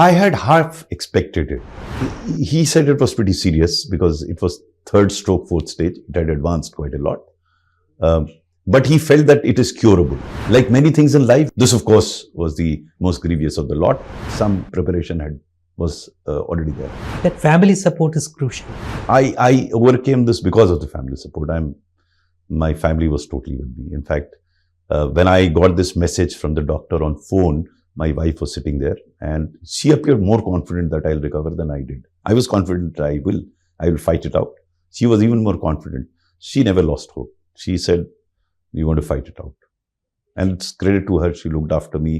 I had half expected it. He said it was pretty serious because it was third stroke, fourth stage. It had advanced quite a lot. But he felt that it is curable. Like many things in life, this of course was the most grievous of the lot. Some preparation was already there. That family support is crucial. I overcame this because of the family support. My family was totally with me. In fact, when I got this message from the doctor on phone, my wife was sitting there and she appeared more confident that I'll recover than I did. I was confident I will fight it out. She was even more confident. She never lost hope. She said, "We want to fight it out." And it's credit to her, she looked after me,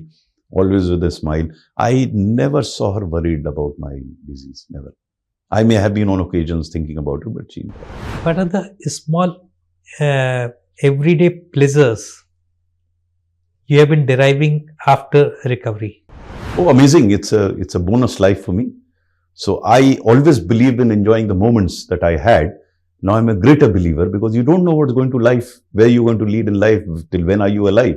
always with a smile. I never saw her worried about my disease, never. I may have been on occasions thinking about it, but she never. What are the small everyday pleasures you have been deriving after recovery? Oh, amazing. It's a bonus life for me. So I always believed in enjoying the moments that I had. Now I'm a greater believer because you don't know what's going to life, where you're going to lead in life, till when are you alive.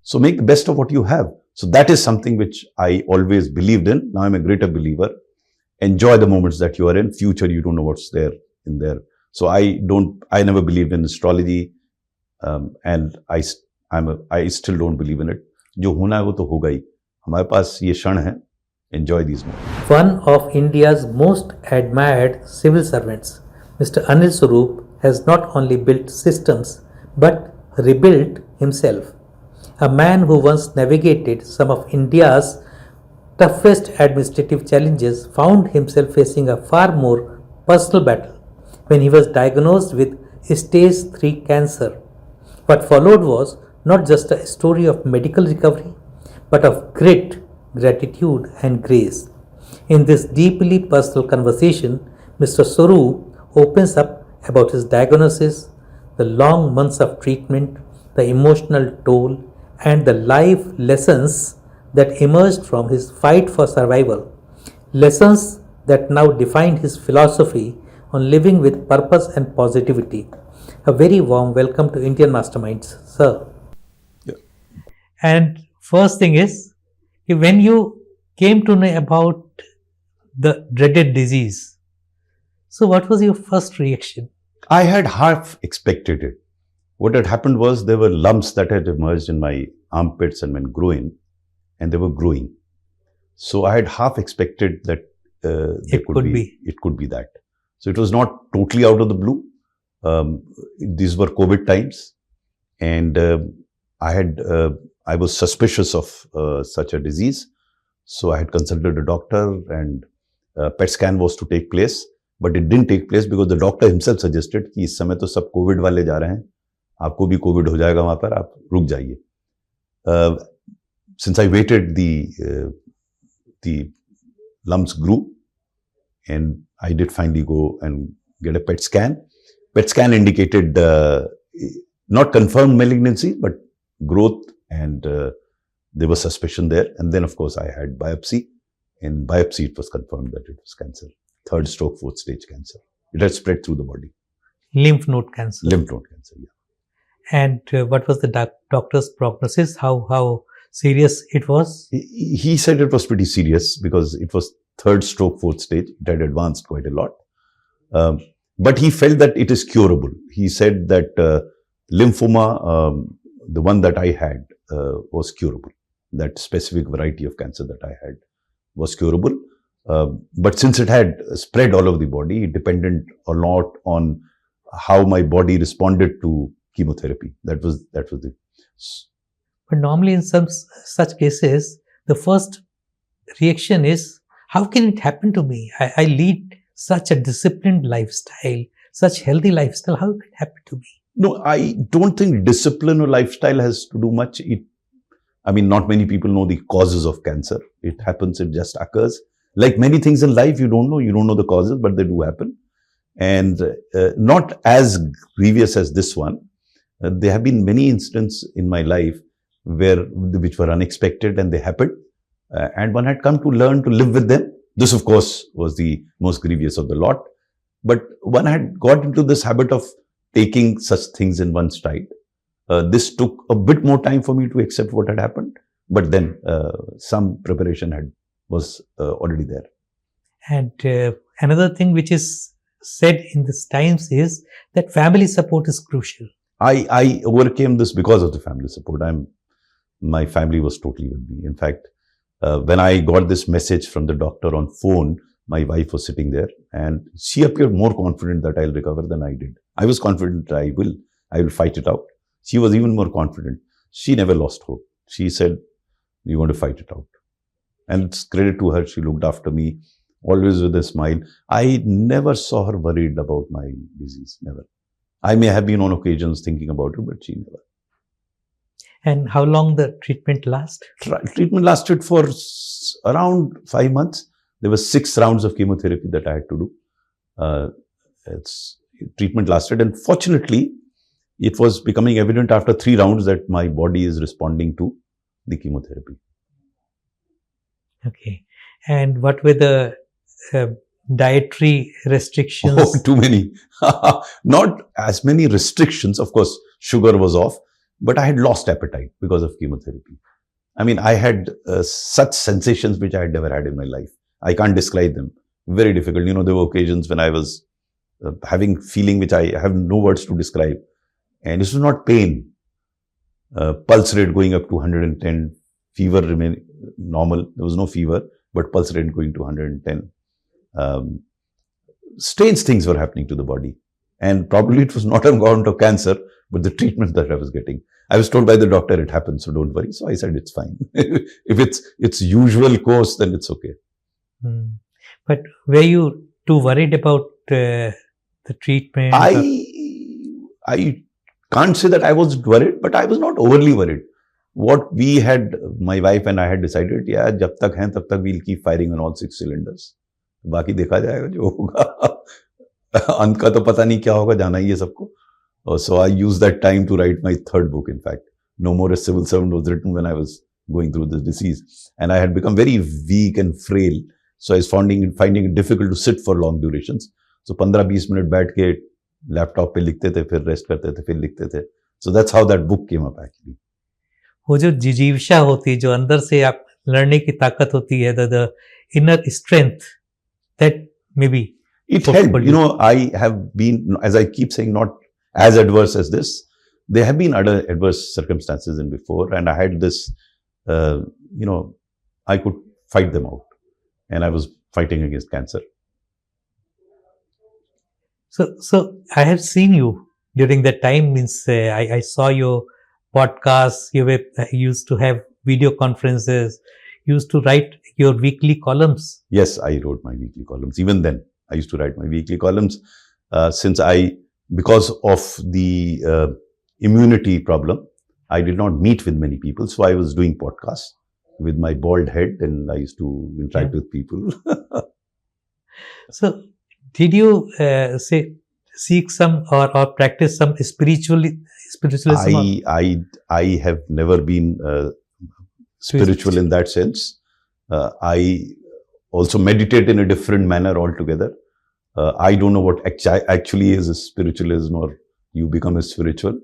So make the best of what you have. So that is something which I always believed in. Now I'm a greater believer. Enjoy the moments that you are in. Future, you don't know what's there in there. So I never believed in astrology, and I still don't believe in it. जो होना है वो तो होगा ही. हमारे पास ये क्षण है. Enjoy these moments. One of India's most admired civil servants, Mr. Anil Swarup, has not only built systems but rebuilt himself. A man who once navigated some of India's toughest administrative challenges found himself facing a far more personal battle when he was diagnosed with stage 3 cancer. What followed was not just a story of medical recovery, but of grit, gratitude, and grace. In this deeply personal conversation, Mr. Swarup opens up about his diagnosis, the long months of treatment, the emotional toll, and the life lessons that emerged from his fight for survival. Lessons that now define his philosophy on living with purpose and positivity. A very warm welcome to Indian Masterminds, sir. Yeah. And first thing is, when you came to know about the dreaded disease, so what was your first reaction? I had half expected it. What had happened was there were lumps that had emerged in my armpits and my groin, and they were growing. So I had half expected that it could be that. So it was not totally out of the blue. These were COVID times, and I was suspicious of such a disease. So I had consulted a doctor, and PET scan was to take place, but it didn't take place because the doctor himself suggested कि इस समय तो सब COVID वाले जा रहे हैं, आपको भी COVID हो जाएगा वहाँ पर, आप रुक जाइए. Since I waited, the lumps grew, and I did finally go and get a PET scan. PET scan indicated not confirmed malignancy, but growth, and there was suspicion there. And then, of course, I had biopsy. In biopsy, it was confirmed that it was cancer. Third stroke, fourth stage cancer. It had spread through the body. Lymph node cancer. Lymph node cancer, yeah. And what was the doctor's prognosis? How serious it was? He said it was pretty serious because it was third stroke, fourth stage. It had advanced quite a lot. But he felt that it is curable. He said that lymphoma, the one that I had, was curable. That specific variety of cancer that I had was curable. But since it had spread all over the body, it depended a lot on how my body responded to chemotherapy. That was the. But normally in some such cases, the first reaction is, how can it happen to me? I lead such a disciplined lifestyle, such healthy lifestyle. How can it happen to me? No, I don't think discipline or lifestyle has to do much. Not many people know the causes of cancer. It happens, it just occurs. Like many things in life, you don't know the causes, but they do happen. And not as grievous as this one. There have been many instances in my life which were unexpected, and they happened. And one had come to learn to live with them. This, of course, was the most grievous of the lot. But one had got into this habit of taking such things in one stride. This took a bit more time for me to accept what had happened. But then some preparation was already there. And another thing which is said in these times is that family support is crucial. I overcame this because of the family support. My family was totally with me. In fact, when I got this message from the doctor on phone, my wife was sitting there and she appeared more confident that I'll recover than I did. I was confident I will fight it out. She was even more confident. She never lost hope. She said, "You want to fight it out." And it's credit to her. She looked after me, always with a smile. I never saw her worried about my disease. Never. I may have been on occasions thinking about it, but she never. And how long the treatment last? Treatment lasted for around 5 months. There were 6 rounds of chemotherapy that I had to do. Treatment lasted, and fortunately, it was becoming evident after 3 rounds that my body is responding to the chemotherapy. Okay. And what were the dietary restrictions? Oh, too many. Not as many restrictions. Of course, sugar was off, but I had lost appetite because of chemotherapy. I mean, I had such sensations which I had never had in my life. I can't describe them. Very difficult. You know, there were occasions when I was having feeling which I have no words to describe. And this was not pain. Pulse rate going up to 110, fever remaining normal. There was no fever, but pulse rate going to 110. Strange things were happening to the body. And probably it was not on account of cancer, but the treatment that I was getting. I was told by the doctor it happened, so don't worry. So I said it's fine. If it's usual course, then it's okay. But were you too worried about the treatment? I can't say that I was worried, but I was not overly worried. What we had, my wife and I had decided, yeah, jab tak hain, tab tak we'll keep firing on all 6 cylinders. बाकी देखा जाएगा जो होगा. अंत का तो पता नहीं क्या होगा, जाना ही है सबको. So I used that time to write my 3rd book, in fact. No More a Civil Servant was written when I was going through this disease. And I had become very weak and frail. So I was finding it difficult to sit for long durations. So 15-20 minute बैठ के laptop पे लिखते थे, फिर rest करते थे, फिर लिखते थे. So that's how that book came up actually. वो जो जिजीविषा होती है, जो अंदर से आप लड़ने की ताकत होती है, the inner strength, that maybe it helped. You know, I have been, as I keep saying, not as adverse as this. There have been other adverse circumstances in before, and I had this, I could fight them out, and I was fighting against cancer. So I have seen you during that time. Means I saw your podcasts. You used to have video conferences. You used to write your weekly columns. Yes, I wrote my weekly columns. Even then, I used to write my weekly columns. Because of the immunity problem, I did not meet with many people. So I was doing podcasts with my bald head, and I used to interact with people. So, did you seek some or practice some spiritualism? I have never been spiritual in that sense. I also meditate in a different manner altogether. I don't know what actually is a spiritualism, or you become a spiritual.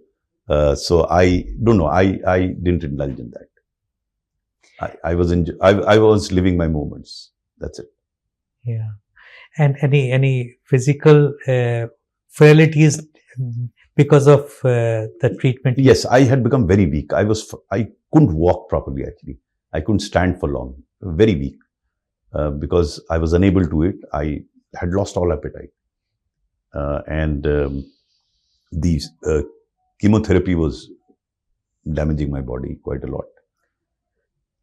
So I don't know. I didn't indulge in that. I was living my moments. That's it. Yeah. And any physical frailties because of the treatment? Yes, I had become very weak. I couldn't walk properly actually. I couldn't stand for long. Very weak. Because I was unable to eat. I had lost all appetite. And the chemotherapy was damaging my body quite a lot.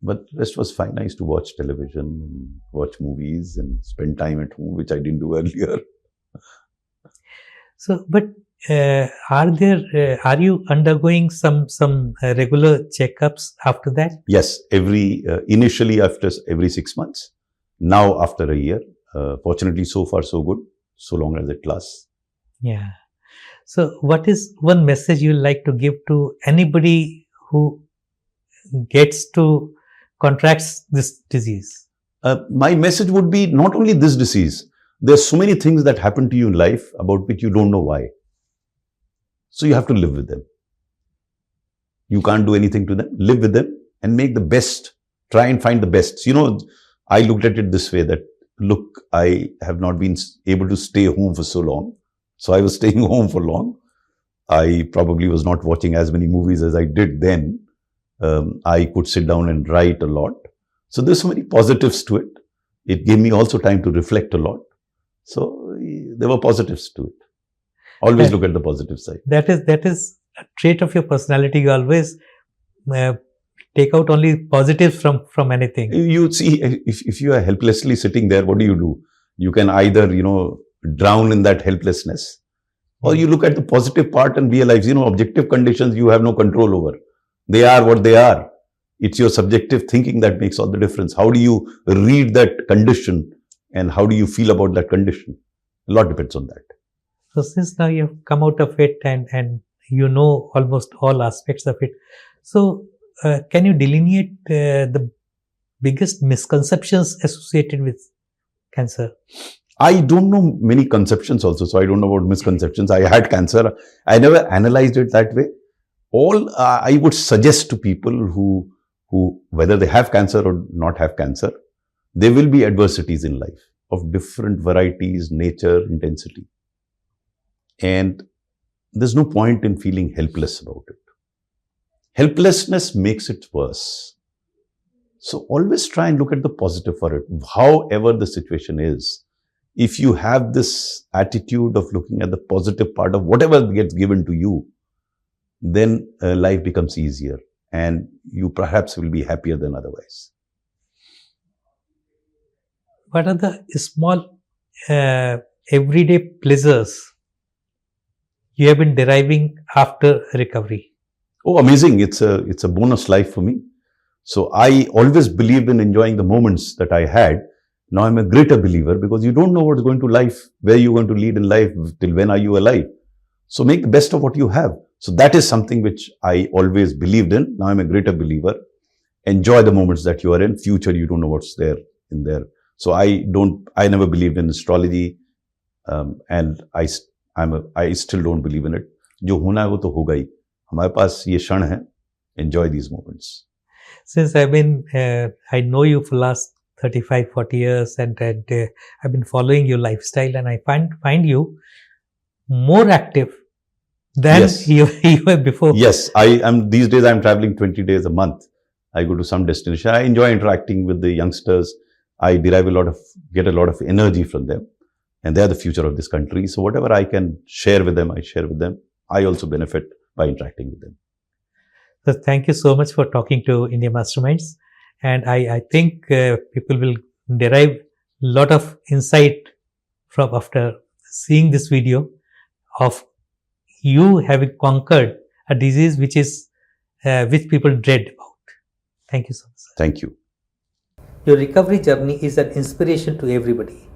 But the rest was fine. I used to watch television, and watch movies, and spend time at home, which I didn't do earlier. So, but are you undergoing some regular checkups after that? Yes, initially after every 6 months. Now after a year. Fortunately, so far so good, so long as it lasts. Yeah. So, what is one message you like to give to anybody who contracts this disease? My message would be not only this disease. There's so many things that happen to you in life about which you don't know why. So you have to live with them. You can't do anything to them. Live with them and make the best. Try and find the best. You know, I looked at it this way that, look, I have not been able to stay home for so long. So I was staying home for long. I probably was not watching as many movies as I did then. I could sit down and write a lot. So there's so many positives to it. It gave me also time to reflect a lot. So there were positives to it. Always look at the positive side. That is a trait of your personality. You always take out only positives from anything. You see, if you are helplessly sitting there, what do? You can either, drown in that helplessness, or you look at the positive part and realize, objective conditions you have no control over. They are what they are. It's your subjective thinking that makes all the difference. How do you read that condition and how do you feel about that condition? A lot depends on that. So since now you have come out of it and you know almost all aspects of it, so can you delineate the biggest misconceptions associated with cancer? I don't know many conceptions also, so I don't know about misconceptions. I had cancer. I never analyzed it that way. All I would suggest to people who whether they have cancer or not have cancer, there will be adversities in life of different varieties, nature, intensity. And there's no point in feeling helpless about it. Helplessness makes it worse. So always try and look at the positive for it. However the situation is, if you have this attitude of looking at the positive part of whatever gets given to you, then life becomes easier and you perhaps will be happier than otherwise. What are the small everyday pleasures you have been deriving after recovery? Oh, amazing. It's a bonus life for me. So I always believed in enjoying the moments that I had. Now I'm a greater believer because you don't know what's going to life, where you're going to lead in life, till when are you alive. So make the best of what you have. So that is something which I always believed in. Now I'm a greater believer. Enjoy the moments that you are in. Future, you don't know what's there in there. So I never believed in astrology, and I still don't believe in it. जो होना है वो तो होगा ही. हमारे पास ये क्षण है. Enjoy these moments. Since I know you for last 35-40 years and I've been following your lifestyle, and I find you more active than you were before. Yes, I am. These days I'm traveling 20 days a month. I go to some destination. I enjoy interacting with the youngsters. I derive get a lot of energy from them, and they are the future of this country. So whatever I can share with them, I share with them. I also benefit by interacting with them. So thank you so much for talking to India Masterminds. And I think people will derive a lot of insight from after seeing this video of you having conquered a disease which people dread about. Thank you so much, sir. Thank you. Your recovery journey is an inspiration to everybody.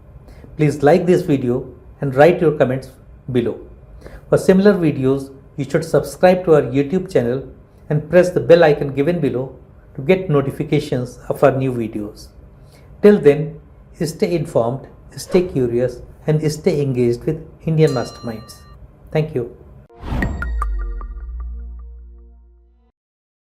Please like this video and write your comments below. For similar videos, you should subscribe to our YouTube channel and press the bell icon given below to get notifications of our new videos. Till then, stay informed, stay curious, and stay engaged with Indian Masterminds. Thank you.